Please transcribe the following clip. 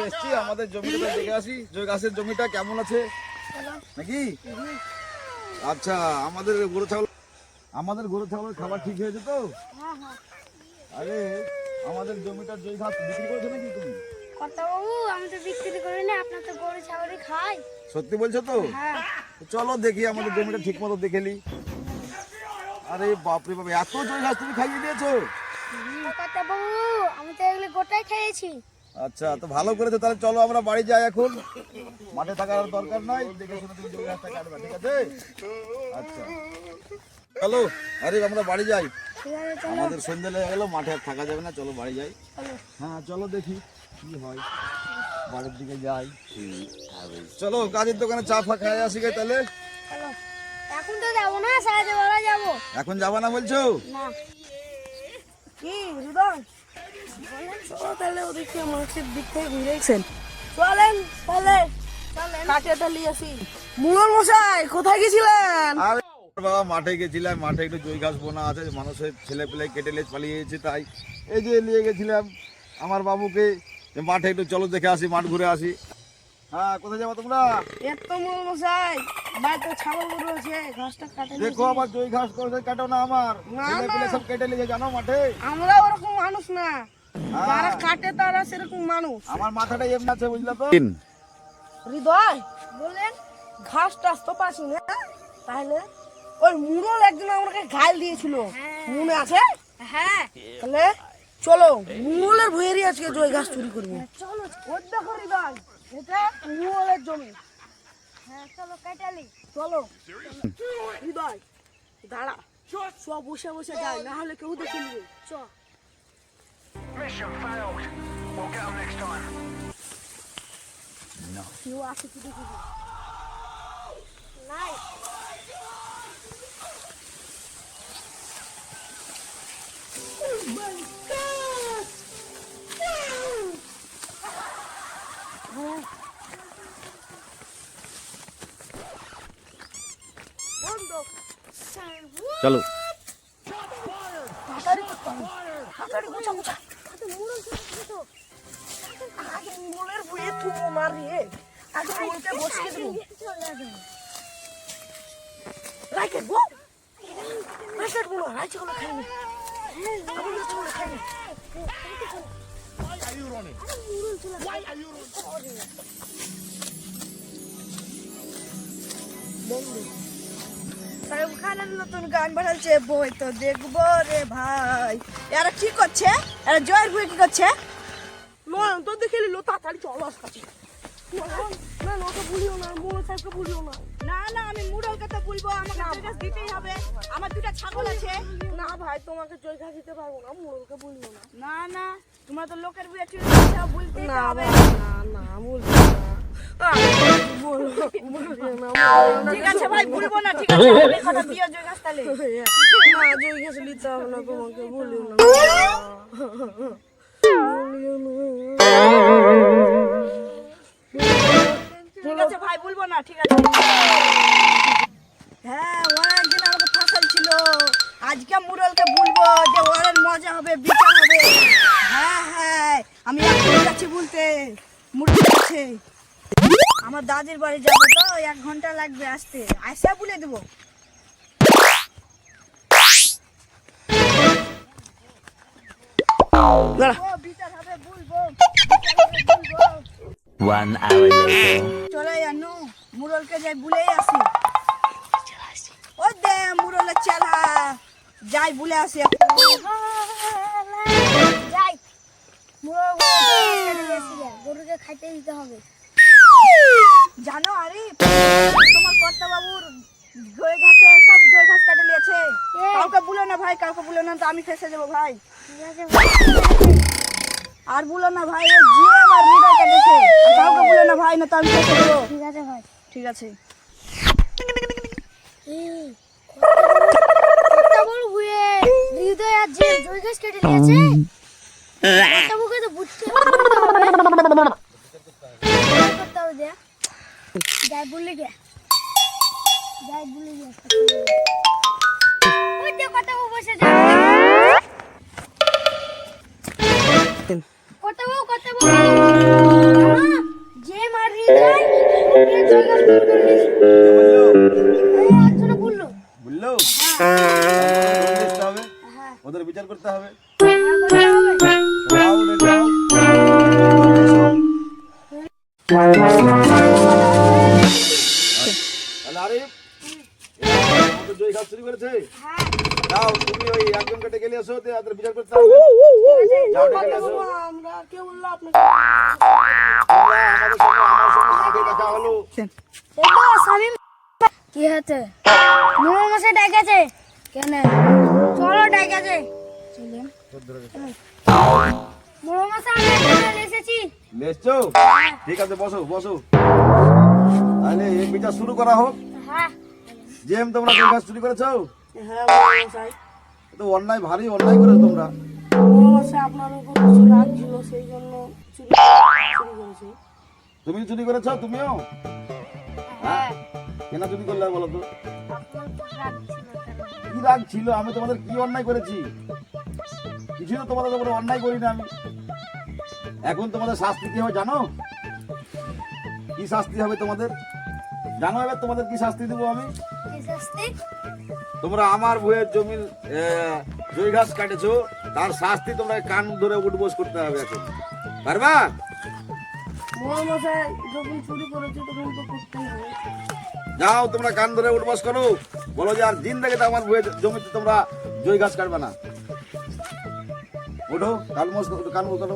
এসছি আমাদের জমিটা দেখে আসি, জয় গাছের জমিটা কেমন আছে নাকি। আচ্ছা, আমাদের গরু ছাগলের খাবার ঠিক হয়েছে তো? আরে আমাদের জমিটার জয় ঘাস বিক্রি করেছো নাকি তুমি? বাবু আমি তো বিক্রি করি না, আপনার তো গরু ছাগলই খাই। সত্যি বলছো তো? চলো দেখি আমাদের জমিটা ঠিক মতো দেখে নি। আরে বাপরে বাপ, এত জয় ঘাস তুমি খাইয়ে দিয়েছো? বাবু আমি তো এগুলো গোটাই খেয়েছি। আচ্ছা, তো ভালো করেছো। তাহলে চলো আমরা বাড়ি যাই, এখন মাঠে থাকার আর দরকার নাই, দেখে শুনে তুমি জমি ঘাসটা কাটবে, ঠিক আছে? আচ্ছা চলো, আরে আমরা বাড়ি যাই, আমাদের সন্ধ্যে লেগে গেল, মাঠে আর থাকা যাবে না, চলো বাড়ি যাই। হ্যাঁ চলো দেখি কি হয়, বাড়ির দিকে যাই। চলো কাজের দোকানে চা ফা খাই আসি গে তাহলে। এখন তো যাবো না, সারাতে বেলা যাবো। এখন যাবা না বলছো? না কি হৃদয় তাহলে ওদিকে মাছের দিক থেকে ঘুরেছেন, চলেন তাহলে কাটিয়াটা নিয়ে আসি। মুরল মশাই কোথায় গেছিলেন? আরে বাবা মাঠে গেছিলাম, মাঠে একটু জই ঘাস বোনা আছে, মানুষের ছেলে পেলে কেটে লেজ পালিয়েছে, তাই এই যে নিয়ে গেছিলাম আমার বাবুকে, মাঠে একটু চলো দেখে আসি, মাঠ ঘুরে আসি। হ্যাঁ কোথায় যাবো তোমরা? এত মুরল মশাই বাড়িতে ছাগল গরু আছে, ঘাসটা কাটে দেখো আবার জই ঘাস করে কাটো না, আমার না, ছেলে পেলে সব কেটে লেগে জানো মাঠে। আমরা ওরকম মানুষ না, যারা কাটে তারা সেরকম মানুষ। আমার মাথাটা এমনি আছে বুঝলা তো। হৃদয় বলেন। ঘাস টাস তো পাচ্ছি না, তাহলে ওই মুরল একদিন আমাকে ঘাইল দিয়েছিল, মনে আছে? হ্যাঁ তাহলে চলো মুরলের ভুঁয়েরই আজকে জয় ঘাস চুরি করবো। চলো। ওই দেখো হৃদয়, এটা মুরলের জমি। হ্যাঁ চলো কাটালি। চলো হৃদয় দাঁড়া, সব বসে বসে যায়, না হলে কেউ দেখে নিবে। চ কেউ আসে কি দেখে নিবে। নাই চলো তাড়াতাড়ি করতে হবে, তাড়াতাড়ি গুছা গুছা। আগে মুরলের ভুঁয়ে থুবো না রে, আগে মুরলকে বসিয়ে দেবো। রাইকেট গো, রাইকেট গুলো রাইচগুলো খাইনি, আমি রাইচগুলো খাইনি। সায়ুব খানের নতুন গান বানাচ্ছে, বই তো দেখবো রে ভাই। এরা কি করছে? এরা জয়ের বই কি করছে? নয় তো দেখে নিল, তাড়াতাড়ি চলো কাছে। না না ওকে ভুলিও না, মুরল সাহেবকে ভুলিও না। না না আমি মুরলকে তো বলবো, আমাকে জয় ঘাস দিতেই হবে, আমার দুটা ছাগল আছে। না ভাই তোমাকে জয় ঘাস দিতে পারবো না, মুরলকে ভুলিও না। না না তোমরা তো লোকের বিয়ে চুরি করছো, বলতেই তো না হবে। না না বলবো না, ঠিক আছে ভাই বলবো না, ঠিক আছে আমি কথা দিও জয় ঘাস তাহলে। না জয় ঘাস নিতে হবে না, তোমাকে ভুলিও না। ঠিক আছে ভাই বলবো না, ঠিক আছে। হ্যাঁ ওরা একদিন আমাকে ফাঁসাল ছিল, আজকে মুরলকে বলবো যে ওরের মজা হবে, বিচার হবে। হ্যাঁ হ্যাঁ আমি এখন যাচ্ছি বলতে, মুরল আছে আমার দাদির বাড়ি যাবো তো, 1 ঘন্টা লাগবে আসতে, আসা বলে দেবো। বিচার হবে বলবো, One hour later. চলে জানো মুরলকে যাই বলেই আসি। ও দে মুরলের চেলা যাই বলে আসি। যাই গরুকে খাইতে দিতে হবে। জানো আরে তোমার কর্তা বাবুর জয় ঘাসে সব জয় ঘাস কেটে নিয়েছে। কাউকে বলো না ভাই, কাউকে বলো না, তো আমি ফেসে যাবো ভাই। ঠিক আছে ভাই। আর বলো না ভাই, ও যে আমার হৃদয় কেটেছে, আর কাউকে বলো না ভাই, না তো আমি ফেসে যাবো। ঠিক আছে ভাই। ঠিক আছে। কত বড় ভুঁয়ে হৃদয় আর যে জয় ঘাস কেটে নিয়েছে, কত বুকে তো বুঝতে হবে। যাই বললি গে, যাই বললি গে, ওই যে কত বসে যায়। করতে বউ যে মার হৃদয় ওকে জয়গাছ দূর করে দিয়েছে। এই একজনে বললো। বুঝলো দেখতে হবে, হ্যাঁ ওদের বিচার করতে হবে। করতে হবে। যাও, রেডি হও। তাহলে আরিফ, আমাদের জয় কাজ শুরু করেছে। হ্যাঁ যাও, তুমি ওই একজনকে ডেকে নিয়ে এসো, দিয়ে ওদের বিচার করতে হবে। যাও, ডেকে নিয়ে এসো। আমরা কে বললো আপনাকে? তোমরা আমার সঙ্গে মাঠে দেখা হলো। এটা শামিম কি হচ্ছে? মোমো মশাই ডাকেছে। কেন? চলো ডাকেছে। চলেন। মোমো মশাই আমি চলে এসেছি। এসছো? ঠিক আছে, বসো বসো। তাহলে এই বিচার শুরু করা হোক। হ্যাঁ জেম, তোমরা জয় কাজ শুরু করেছো? হ্যাঁ মশাই, তো অন্যায়, ভারী অন্যায় করেছো তোমরা। মশাই আপনার উপর কিছু রাগ ছিল, সেই জন্য চুরি করেছি। তুমি চুরি করেছো? তুমিও? হ্যাঁ কেন চুরি করলে বলো তো? আপনার উপর রাগ ছিল কেন? কি রাগ ছিল? আমি তোমাদের কি অন্যায় করেছি? কিছু তো তোমাদের উপরে অন্যায় করি না আমি। এখন তোমাদের শাস্তি কি হবে জানো? কি শাস্তি হবে তোমাদের জানো? এবার তোমাদের কি শাস্তি দেবো আমি? কি শাস্তি? তোমরা আমার ভুঁয়ের জমির জয় ঘাস কাটেছো, তার শাস্তি তোমরা কান ধরে উঠবোস করতে হবে এখন। পারবা? মশাই যখন চুরি করেছে তখন তো করতেই হবে। যাও, তোমরা কান ধরে উঠবোস করো, বলো যে আর দিন থেকে তো আমার ভুঁয়ের জমিতে তোমরা জয় ঘাস কাটবে না। ওঠো, কান মোস করো।